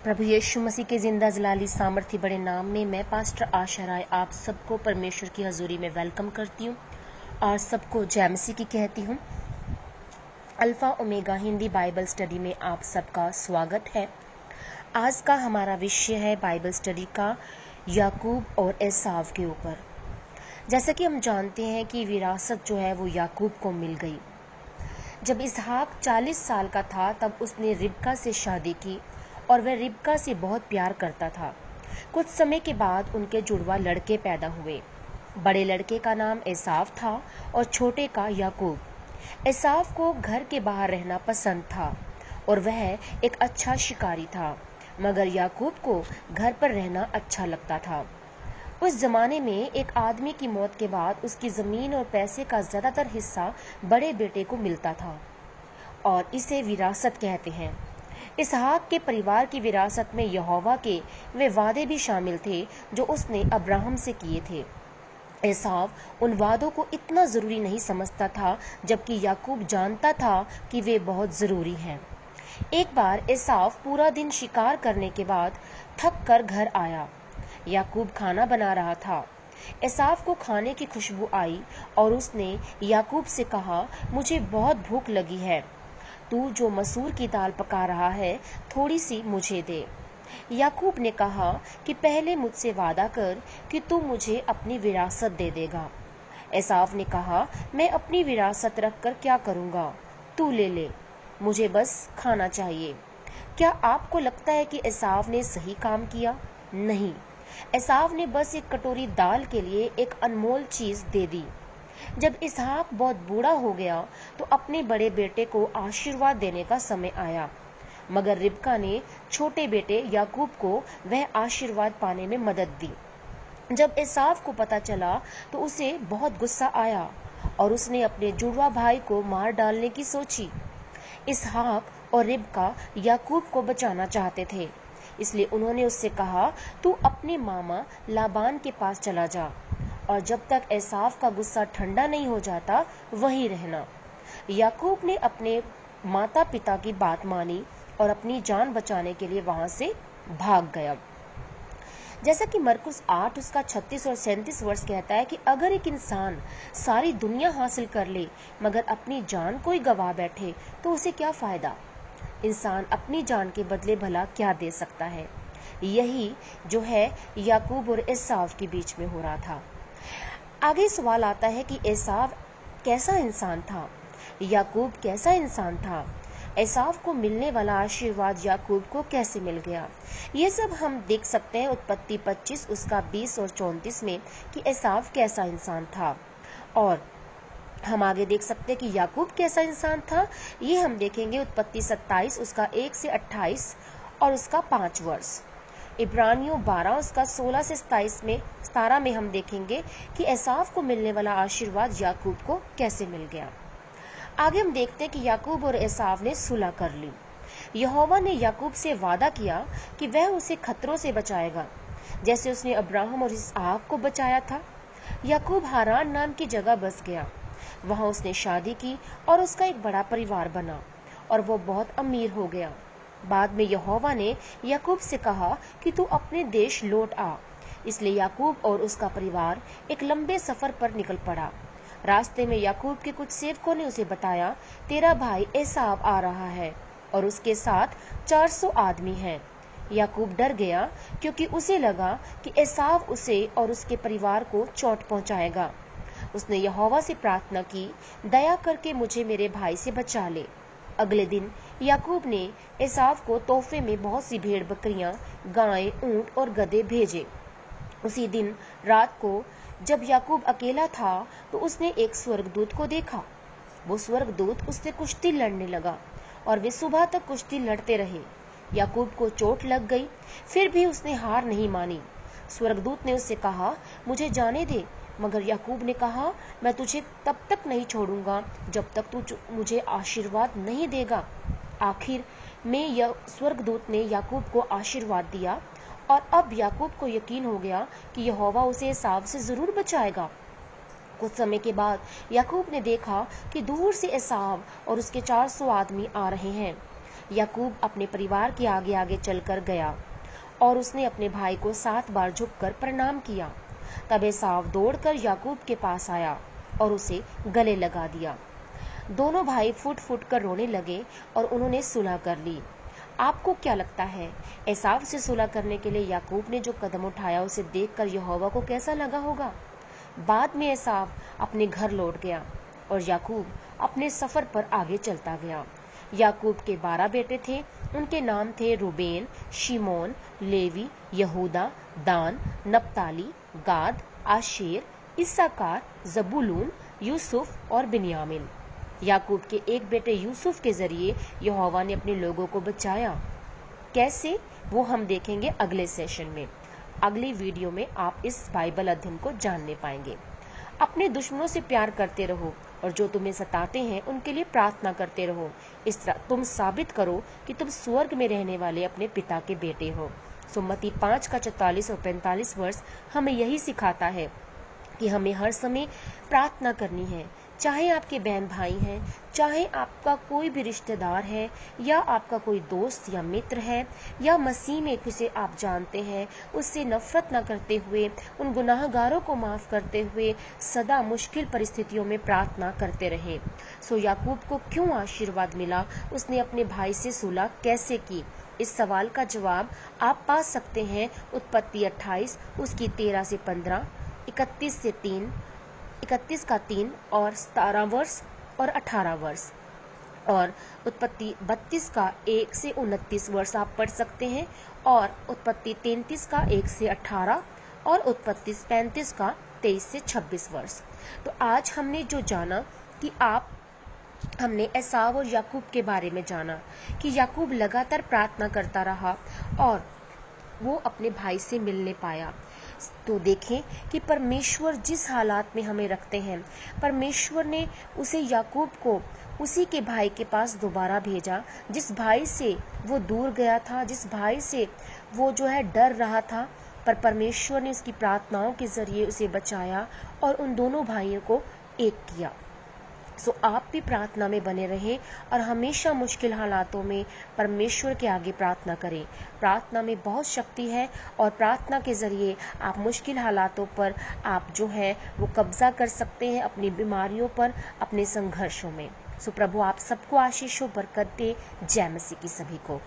प्रभु यीशु मसीह के जिंदा जलाली सामर्थ्य बड़े नाम में मैं पास्टर आशा राय आप सबको परमेश्वर की हजूरी में वेलकम करती हूँ और सबको जय मसीह की कहती हूँ। Alpha omega Hindi Bible study में आप सबका स्वागत है। आज का हमारा विषय है बाइबल स्टडी का याकूब और एसाव के ऊपर। जैसा कि हम जानते हैं कि विरासत जो है वो याकूब को मिल गई। जब इसहाक 40 साल का था तब उसने रिबका से शादी की और वह रिबका से बहुत प्यार करता था। कुछ समय के बाद उनके जुड़वा लड़के पैदा हुए। बड़े लड़के का नाम एसाव था और छोटे का याकूब। एसाव को घर के बाहर रहना पसंद था और वह एक अच्छा शिकारी था, मगर याकूब को घर पर रहना अच्छा लगता था। उस जमाने में एक आदमी की मौत के बाद उसकी जमीन और पैसे का ज्यादातर हिस्सा बड़े बेटे को मिलता था और इसे विरासत कहते हैं। इसहाक के परिवार की विरासत में यहोवा के वे वादे भी शामिल थे जो उसने अब्राहम से किए थे। एसाव उन वादों को इतना जरूरी नहीं समझता था, जबकि याकूब जानता था कि वे बहुत जरूरी हैं। एक बार एसाव पूरा दिन शिकार करने के बाद थक कर घर आया। याकूब खाना बना रहा था। एसाव को खाने की खुशबू आई और उसने याकूब से कहा, मुझे बहुत भूख लगी है, तू जो मसूर की दाल पका रहा है थोड़ी सी मुझे दे। याकूब ने कहा कि पहले मुझसे वादा कर कि तू मुझे अपनी विरासत दे देगा। एसाव ने कहा, मैं अपनी विरासत रख कर क्या करूँगा, तू ले ले, मुझे बस खाना चाहिए। क्या आपको लगता है कि एसाव ने सही काम किया? नहीं, एसाव ने बस एक कटोरी दाल के लिए एक अनमोल चीज दे दी। जब इसहाक बहुत बूढ़ा हो गया तो अपने बड़े बेटे को आशीर्वाद देने का समय आया, मगर रिबका ने छोटे बेटे याकूब को वह आशीर्वाद पाने में मदद दी। जब एसाव को पता चला तो उसे बहुत गुस्सा आया और उसने अपने जुड़वा भाई को मार डालने की सोची। इसहाक और रिबका याकूब को बचाना चाहते थे, इसलिए उन्होंने उससे कहा, तू अपने मामा लाबान के पास चला जा और जब तक एसाव का गुस्सा ठंडा नहीं हो जाता वहीं रहना। याकूब ने अपने माता पिता की बात मानी और अपनी जान बचाने के लिए वहां से भाग गया। जैसा कि मरकुस 8 उसका 36 और 37 वर्ष कहता है कि अगर एक इंसान सारी दुनिया हासिल कर ले मगर अपनी जान कोई गवा बैठे तो उसे क्या फायदा। इंसान अपनी जान के बदले भला क्या दे सकता है। यही जो है याकूब और एसाव के बीच में हो रहा था। आगे सवाल आता है कि एसाव कैसा इंसान था, याकूब कैसा इंसान था, एसाव को मिलने वाला आशीर्वाद याकूब को कैसे मिल गया। ये सब हम देख सकते हैं उत्पत्ति 25 उसका 20 और 34 में कि एसाव कैसा इंसान था, और हम आगे देख सकते हैं कि याकूब कैसा इंसान था। ये हम देखेंगे उत्पत्ति 27 उसका 1 से 28 और उसका 5 वर्ष। इब्रानियों 12 उसका 16 से 17 में हम देखेंगे कि एसाव को मिलने वाला आशीर्वाद याकूब को कैसे मिल गया। आगे हम देखते हैं कि याकूब और एसाव ने सुलह कर ली। यहोवा ने याकूब से वादा किया कि वह उसे खतरों से बचाएगा, जैसे उसने अब्राहम और इसहाक को बचाया था। याकूब हारान नाम की जगह बस गया। वहां उसने शादी की और उसका एक बड़ा परिवार बना और वो बहुत अमीर हो गया। बाद में यहोवा ने याकूब से कहा कि तू अपने देश लौट आ। इसलिए याकूब और उसका परिवार एक लंबे सफर पर निकल पड़ा। रास्ते में याकूब के कुछ सेवकों ने उसे बताया, तेरा भाई एसाव आ रहा है और उसके साथ 400 आदमी हैं। याकूब डर गया क्योंकि उसे लगा कि एसाव उसे और उसके परिवार को चोट पहुंचाएगा। उसने यहोवा से प्रार्थना की, दया करके मुझे मेरे भाई से बचा ले। अगले दिन याकूब ने एसाव को तोहफे में बहुत सी भेड़ बकरियां, गायें, ऊंट और गधे भेजे। उसी दिन रात को जब याकूब अकेला था तो उसने एक स्वर्गदूत को देखा। वो स्वर्गदूत उससे कुश्ती लड़ने लगा और वे सुबह तक कुश्ती लड़ते रहे। याकूब को चोट लग गई, फिर भी उसने हार नहीं मानी। स्वर्गदूत ने उससे कहा, मुझे जाने दे, मगर याकूब ने कहा, मैं तुझे तब तक नहीं छोड़ूंगा जब तक तू मुझे आशीर्वाद नहीं देगा। आखिर में स्वर्गदूत ने याकूब को आशीर्वाद दिया और अब याकूब को यकीन हो गया कि यहोवा उसे एसाव से जरूर बचाएगा। कुछ समय के बाद याकूब ने देखा कि दूर से एसाव और उसके 400 आदमी आ रहे हैं। याकूब अपने परिवार के आगे आगे चलकर गया और उसने अपने भाई को 7 बार झुककर प्रणाम किया। तब एसाव दौड़कर याकूब के पास आया और उसे गले लगा दिया। दोनों भाई फुट फुट कर रोने लगे और उन्होंने सुलह कर ली। आपको क्या लगता है, एसाव से सुलह करने के लिए याकूब ने जो कदम उठाया उसे देखकर यहोवा को कैसा लगा होगा? बाद में एसाव अपने घर लौट गया और याकूब अपने सफर पर आगे चलता गया। याकूब के 12 बेटे थे। उनके नाम थे रूबेन, शिमोन, लेवी, यहूदा, दान, नप्ताली, गाद, आशेर, इस्साकार, जबूलून, यूसुफ और बिन्यामीन। याकूब के एक बेटे यूसुफ के जरिए यहोवा ने अपने लोगों को बचाया। कैसे, वो हम देखेंगे अगले सेशन में। अगली वीडियो में आप इस बाइबल अध्ययन को जानने पाएंगे। अपने दुश्मनों से प्यार करते रहो और जो तुम्हें सताते हैं उनके लिए प्रार्थना करते रहो। इस तरह तुम साबित करो कि तुम स्वर्ग में रहने वाले अपने पिता के बेटे हो। सुमति 5 का 44 और 45 वर्ष हमें यही सिखाता है कि हमें हर समय प्रार्थना करनी है, चाहे आपके बहन भाई हैं, चाहे आपका कोई भी रिश्तेदार है, या आपका कोई दोस्त या मित्र है, या मसीह में किसे आप जानते हैं, उससे नफरत न करते हुए, उन गुनाहगारों को माफ करते हुए सदा मुश्किल परिस्थितियों में प्रार्थना करते रहे। सो याकूब को क्यों आशीर्वाद मिला? उसने अपने भाई से सुलह कैसे की? इस सवाल का जवाब आप पा सकते हैं उत्पत्ति 28 उसकी 13 से 15, 31 का 3 और 17 वर्ष और 18 वर्ष, और उत्पत्ति 32 का 1 से 29 वर्ष आप पढ़ सकते हैं, और उत्पत्ति 33 का 1 से 18 और उत्पत्ति 35 का 23 से 26 वर्ष। तो आज हमने जो जाना कि हमने एसाव और याकूब के बारे में जाना कि याकूब लगातार प्रार्थना करता रहा और वो अपने भाई से मिलने पाया। तो देखें कि परमेश्वर जिस हालात में हमें रखते हैं, परमेश्वर ने उसे याकूब को उसी के भाई के पास दोबारा भेजा जिस भाई से वो दूर गया था, जिस भाई से वो जो है डर रहा था, पर परमेश्वर ने उसकी प्रार्थनाओं के जरिए उसे बचाया और उन दोनों भाइयों को एक किया। सो आप भी प्रार्थना में बने रहें और हमेशा मुश्किल हालातों में परमेश्वर के आगे प्रार्थना करें। प्रार्थना में बहुत शक्ति है और प्रार्थना के जरिए आप मुश्किल हालातों पर आप जो है वो कब्जा कर सकते हैं, अपनी बीमारियों पर, अपने संघर्षों में। सो प्रभु आप सबको आशीष हो, बरकत दे। जय मसीह की सभी को।